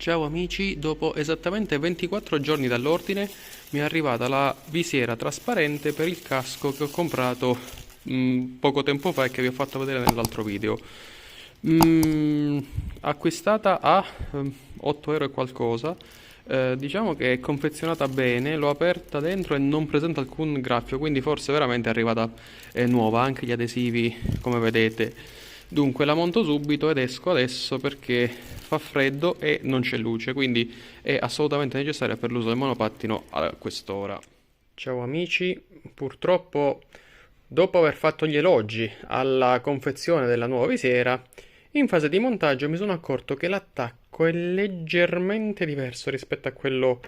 Ciao amici, dopo esattamente 24 giorni dall'ordine mi è arrivata la visiera trasparente per il casco che ho comprato poco tempo fa e che vi ho fatto vedere nell'altro video. Mm, Acquistata a 8 euro e qualcosa. Diciamo che è confezionata bene, l'ho aperta dentro e non presenta alcun graffio, quindi forse veramente è arrivata nuova, anche gli adesivi come vedete. Dunque la monto subito ed esco adesso perché fa freddo e non c'è luce, quindi è assolutamente necessaria per l'uso del monopattino a quest'ora. Ciao amici, purtroppo dopo aver fatto gli elogi alla confezione della nuova visiera, in fase di montaggio mi sono accorto che l'attacco è leggermente diverso rispetto a quello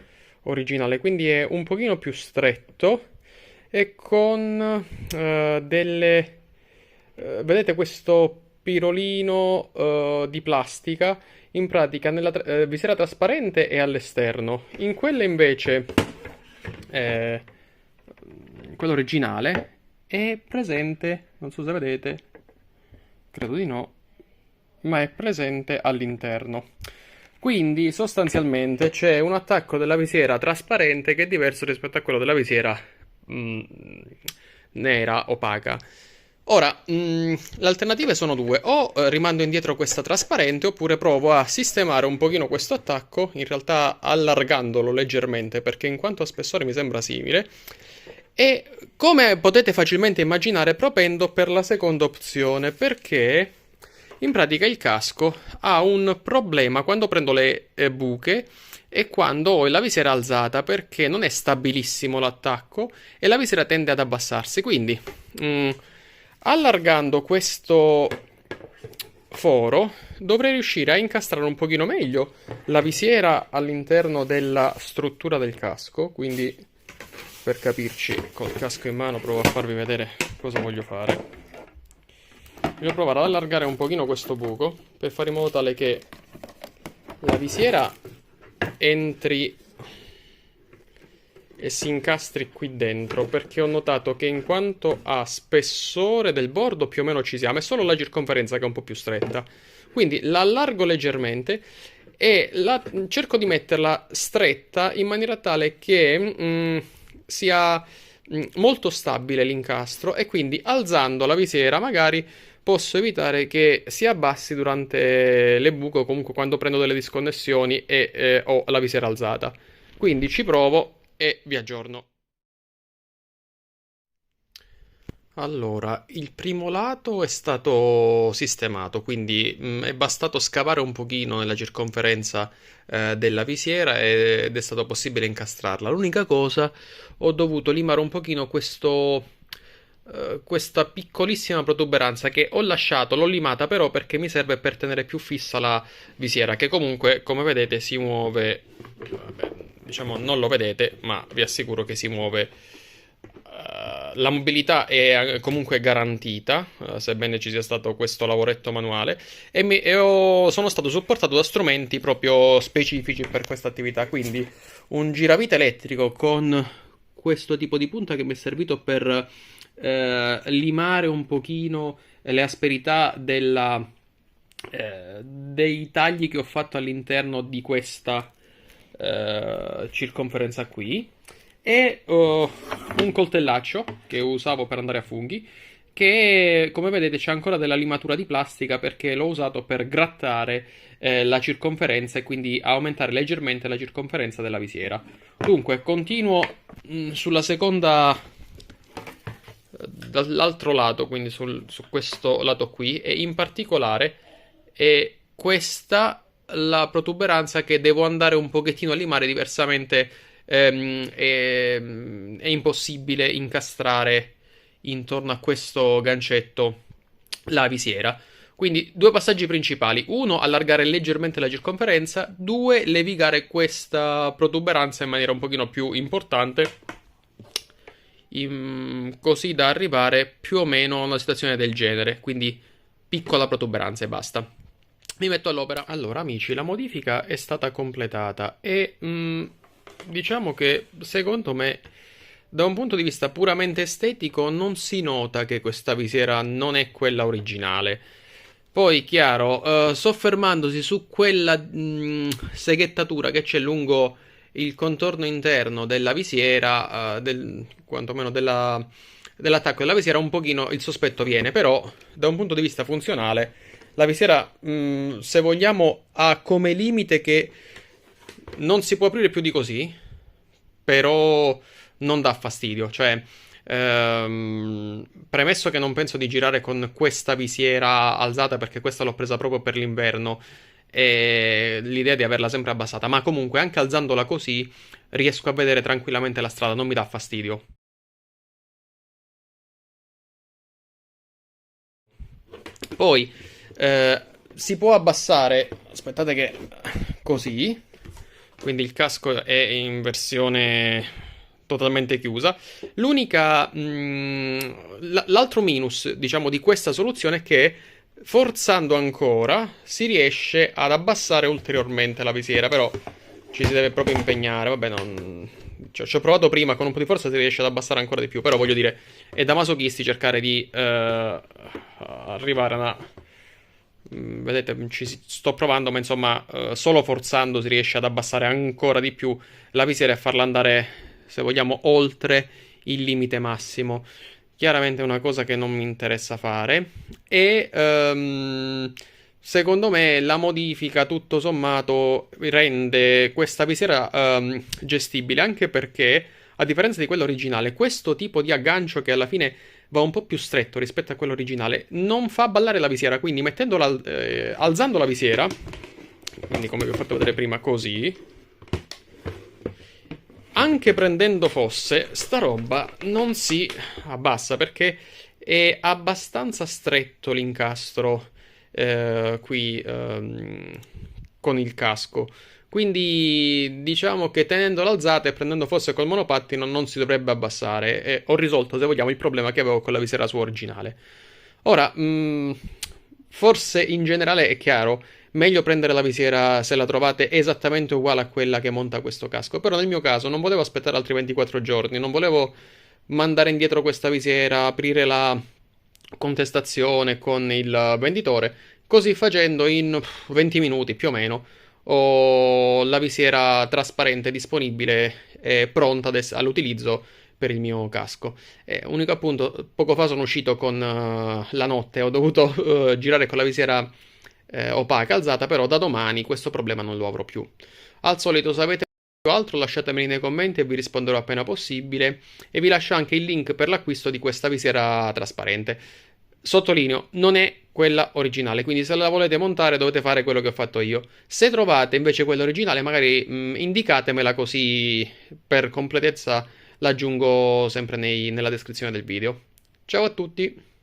originale, quindi è un pochino più stretto e con vedete questo pirolino di plastica in pratica nella visiera trasparente e all'esterno. In quella invece, eh, quella originale, è presente, non so se vedete, credo di no, ma è presente all'interno. Quindi sostanzialmente c'è un attacco della visiera trasparente che è diverso rispetto a quello della visiera mm, nera, opaca. Ora, le alternative sono due: o rimando indietro questa trasparente, oppure provo a sistemare un pochino questo attacco, in realtà allargandolo leggermente, perché in quanto a spessore mi sembra simile. E come potete facilmente immaginare, propendo per la seconda opzione, perché in pratica il casco ha un problema quando prendo le buche e quando ho la visiera alzata, perché non è stabilissimo l'attacco e la visiera tende ad abbassarsi. Quindi, allargando questo foro, dovrei riuscire a incastrare un pochino meglio la visiera all'interno della struttura del casco. Quindi, per capirci, col casco in mano provo a farvi vedere cosa voglio fare. Voglio provare ad allargare un pochino questo buco per fare in modo tale che la visiera entri e si incastri qui dentro, perché ho notato che in quanto a spessore del bordo più o meno ci siamo, è solo la circonferenza che è un po' più stretta. Quindi la allargo leggermente e cerco di metterla stretta in maniera tale che sia molto stabile l'incastro, e quindi alzando la visiera magari posso evitare che si abbassi durante le buche o comunque quando prendo delle disconnessioni e ho la visiera alzata. Quindi ci provo e vi aggiorno. Allora, il primo lato è stato sistemato, quindi è bastato scavare un pochino nella circonferenza della visiera ed è stato possibile incastrarla. L'unica cosa, ho dovuto limare un pochino questa piccolissima protuberanza che ho lasciato, l'ho limata però perché mi serve per tenere più fissa la visiera, che comunque, come vedete, si muove. Vabbè, diciamo non lo vedete, ma vi assicuro che si muove. La mobilità è comunque garantita, sebbene ci sia stato questo lavoretto manuale, sono stato supportato da strumenti proprio specifici per questa attività, quindi un giravite elettrico con questo tipo di punta che mi è servito per limare un pochino le asperità dei tagli che ho fatto all'interno di questa circonferenza qui, e un coltellaccio che usavo per andare a funghi, che come vedete c'è ancora della limatura di plastica perché l'ho usato per grattare la circonferenza e quindi aumentare leggermente la circonferenza della visiera. Dunque continuo sulla seconda, dall'altro lato, quindi su questo lato qui, e in particolare è questa la protuberanza che devo andare un pochettino a limare, diversamente è impossibile incastrare intorno a questo gancetto la visiera. Quindi due passaggi principali: uno, allargare leggermente la circonferenza; due, levigare questa protuberanza in maniera un pochino più importante, così da arrivare più o meno a una situazione del genere. Quindi piccola protuberanza e basta. Mi metto all'opera. Allora amici, la modifica è stata completata e diciamo che secondo me, da un punto di vista puramente estetico, non si nota che questa visiera non è quella originale, Poi, chiaro, soffermandosi su quella seghettatura che c'è lungo il contorno interno della visiera, quantomeno dell'attacco della visiera, un pochino il sospetto viene, però da un punto di vista funzionale, la visiera, se vogliamo, ha come limite che non si può aprire più di così, però non dà fastidio, cioè premesso che non penso di girare con questa visiera alzata perché questa l'ho presa proprio per l'inverno e l'idea è di averla sempre abbassata, ma comunque anche alzandola così riesco a vedere tranquillamente la strada, non mi dà fastidio. Poi si può abbassare, aspettate che così, quindi il casco è in versione totalmente chiusa. L'unica, l'altro minus, diciamo, di questa soluzione è che forzando ancora si riesce ad abbassare ulteriormente la visiera, però ci si deve proprio impegnare. Vabbè, non... ci ho provato prima, con un po' di forza si riesce ad abbassare ancora di più, però voglio dire, è da masochisti cercare di arrivare a una... Vedete, sto provando, ma insomma, solo forzando si riesce ad abbassare ancora di più la visiera e a farla andare, se vogliamo, oltre il limite massimo. Chiaramente è una cosa che non mi interessa fare. E secondo me la modifica, tutto sommato, rende questa visiera gestibile, anche perché, a differenza di quella originale, questo tipo di aggancio che alla fine va un po' più stretto rispetto a quello originale, non fa ballare la visiera, quindi mettendola, alzando la visiera, quindi come vi ho fatto vedere prima così, anche prendendo fosse, sta roba non si abbassa perché è abbastanza stretto l'incastro qui con il casco. Quindi diciamo che tenendola alzata e prendendo fosse col monopattino non si dovrebbe abbassare. E ho risolto, se vogliamo, il problema che avevo con la visera sua originale. Ora, forse in generale è chiaro, meglio prendere la visiera se la trovate esattamente uguale a quella che monta questo casco. Però nel mio caso non volevo aspettare altri 24 giorni, non volevo mandare indietro questa visiera, aprire la contestazione con il venditore. Così facendo in 20 minuti più o meno ho la visiera trasparente disponibile e pronta all'utilizzo per il mio casco. Unico appunto, poco fa sono uscito con la notte, ho dovuto girare con la visiera opaca alzata, però da domani questo problema non lo avrò più. Al solito, se avete altro lasciatemeli nei commenti e vi risponderò appena possibile e vi lascio anche il link per l'acquisto di questa visiera trasparente. Sottolineo, non è quella originale, quindi se la volete montare dovete fare quello che ho fatto io. Se trovate invece quella originale, magari indicatemela così per completezza l'aggiungo sempre nella descrizione del video. Ciao a tutti!